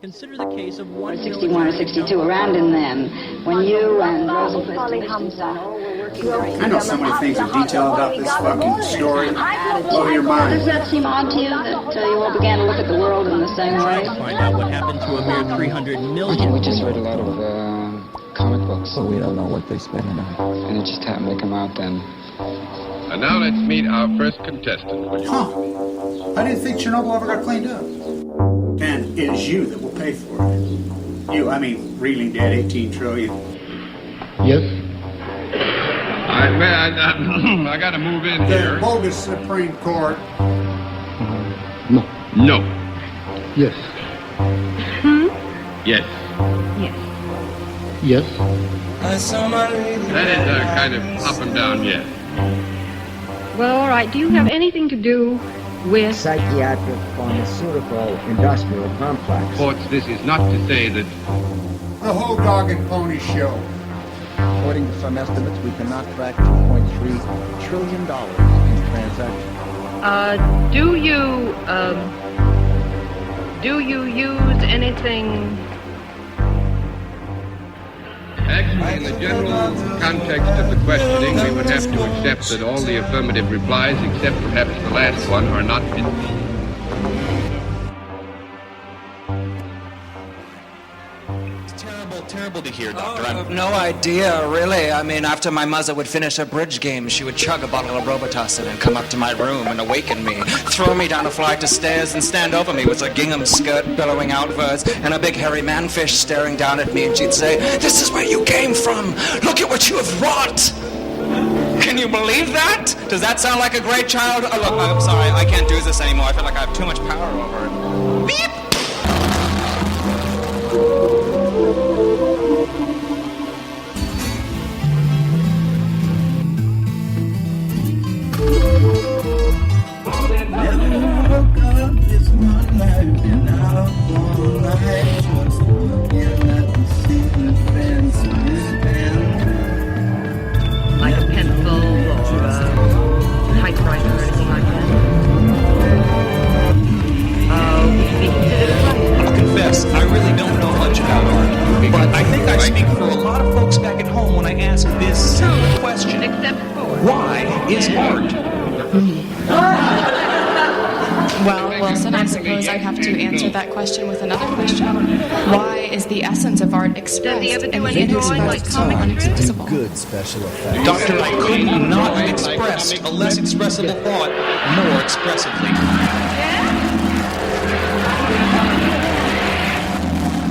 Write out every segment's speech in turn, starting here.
Consider the case of one 61 or 62, around in them, when you and Rosenquist and all were working very I know so many things in detail about this fucking story. Blow your mind. Does that seem odd to you, that you all began to look at the world in the same way? Find out what happened to a mere 300 million. We just read a lot of comic books. So we don't know what they spend it on. And it just happened to come out then. And now let's meet our first contestant. I didn't think Chernobyl ever got cleaned up. And it is you that will pay for it. You, I mean, reeling dead 18 trillion. Yes? I gotta move in here. The bogus Supreme Court. No. No. Yes. Yes. Yes. That is kind of up and down yes. Well, all right. Do you have anything to do with psychiatric, pharmaceutical, industrial complex? Courts, this is not to say that The whole dog and pony show. According to some estimates, we cannot track $2.3 trillion in transactions. do you use anything? actually in the general context of the questioning, we would have to accept that all the affirmative replies, except perhaps the last one, are not fit. Terrible to hear, Doctor. I have no idea, really. I mean, after my mother would finish a bridge game, she would chug a bottle of Robitussin and come up to my room and awaken me, throw me down a flight of stairs and stand over me with a gingham skirt billowing outwards and a big hairy manfish staring down at me, and she'd say, "This is where you came from. Look at what you have wrought." Can you believe that? Does that sound like a great child? Oh, look, I'm sorry. I can't do this anymore. I feel like I have too much power over it. Beep! Like a pencil or a typewriter or anything like that? Would you be considered a writer? I'll confess, I really don't know much about art, but I think I speak for a lot of folks back at home when I ask this simple question. Except for? Why is art? Well, Wilson, I suppose I'd have to answer that question with another question. Why is the essence of art expressed Does he ever do and any drawing like inexpressed comic unexpressible? Good special effects. Doctor, I could not have expressed a less expressible thought more expressively.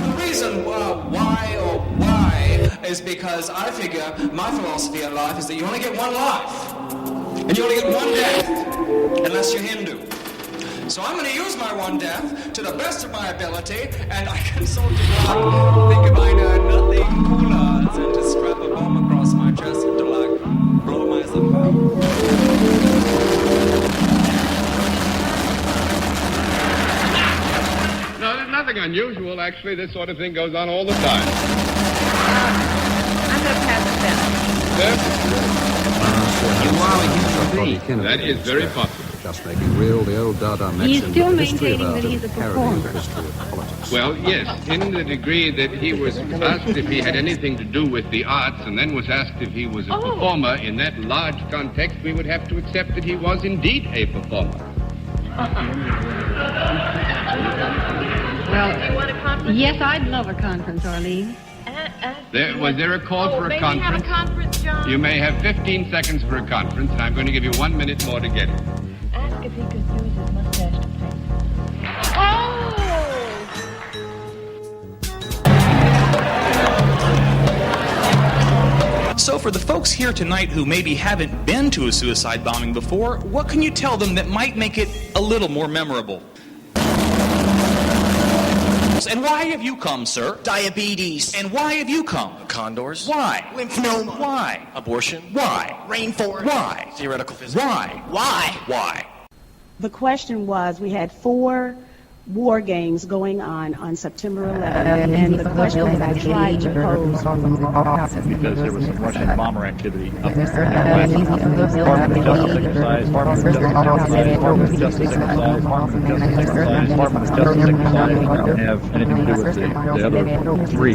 The reason why is because I figure my philosophy in life is that you only get one life. And you only get one death, unless you're Hindu. So I'm going to use my one death to the best of my ability, and I consulted God, think if I know nothing cooler than to strap a bomb across my chest and to like blow myself up. No, there's nothing unusual, actually. This sort of thing goes on all the time. I'm going to pass it down. That is very possible. Just making real the old Dada He is still maintaining that he's a performer. Well, yes, in the degree that he was asked if he had anything to do with the arts and then was asked if he was a performer, in that large context, we would have to accept that he was indeed a performer. Well, yes, I'd love a conference, Arlene. Was there a call for a conference? Have a conference, John. You may have 15 seconds for a conference, and I'm going to give you 1 minute more to get it. Ask if he could use his mustache to think. So for the folks here tonight who maybe haven't been to a suicide bombing before, what can you tell them that might make it a little more memorable? And why have you come, sir? Diabetes. And why have you come? Condors. Why? Lymphoma. Why? Abortion. Why? Rainforest. Why? Theoretical physics. Why? Why? Why? The question was, we had 4 war games going on September 11th, and the question that I tried to pose. Because there was some Russian bomber activity up there. Department of Justice exercise, Department of Justice exercise, Department of Justice exercise, Department of Justice exercise, don't have anything to do with the other three.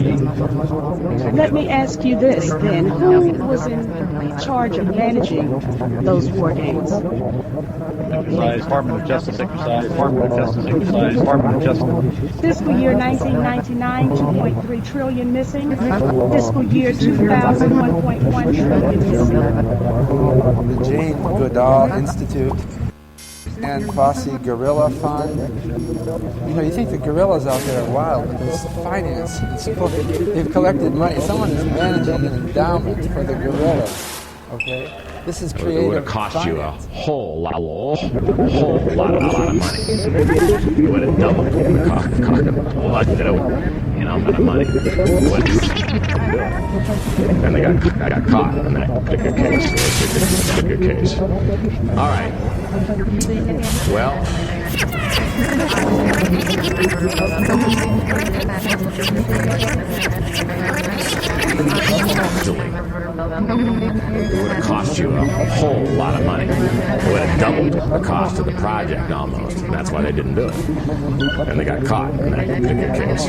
Let me ask you this then. Who was in charge of managing those war games? Exercise, Department of Justice exercise, Department of Justice exercise, Department of Justice. Fiscal year 1999, 2.3 trillion missing. Fiscal year 2000, 1.1 trillion missing. The Jane Goodall Institute and quasi-guerrilla fund. You know, you think the guerrillas out there are wild, but there's finance and support. They've collected money. Someone is managing an endowment for the guerrillas. Okay? This is creative. It would have cost you a whole lot of money. It would have doubled the cost of a lot of money. And they got caught in that particular case. All right. Well. It would have cost you a whole lot of money. It would have doubled the cost of the project almost, and that's why they didn't do it. And they got caught in that particular case.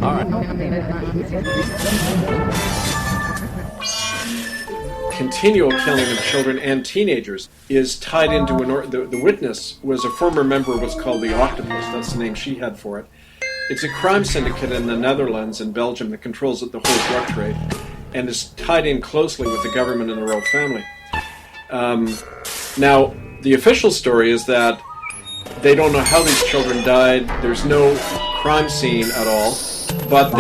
All right. Continual killing of children and teenagers is tied into the witness was a former member of what's called the Octopus. That's the name she had for it. It's a crime syndicate in the Netherlands and Belgium that controls the whole drug trade and is tied in closely with the government and the royal family. Now, the official story is that they don't know how these children died. There's no crime scene at all, but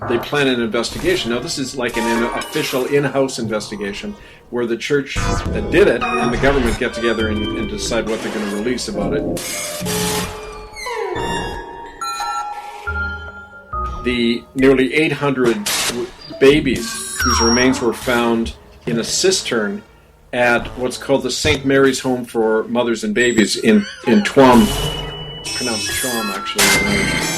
they plan an investigation. Now, this is like an official in-house investigation where the church that did it and the government get together and decide what they're going to release about it. The nearly 800 babies whose remains were found in a cistern at what's called the St. Mary's Home for Mothers and Babies in Tuam. It's pronounced Tuam, actually.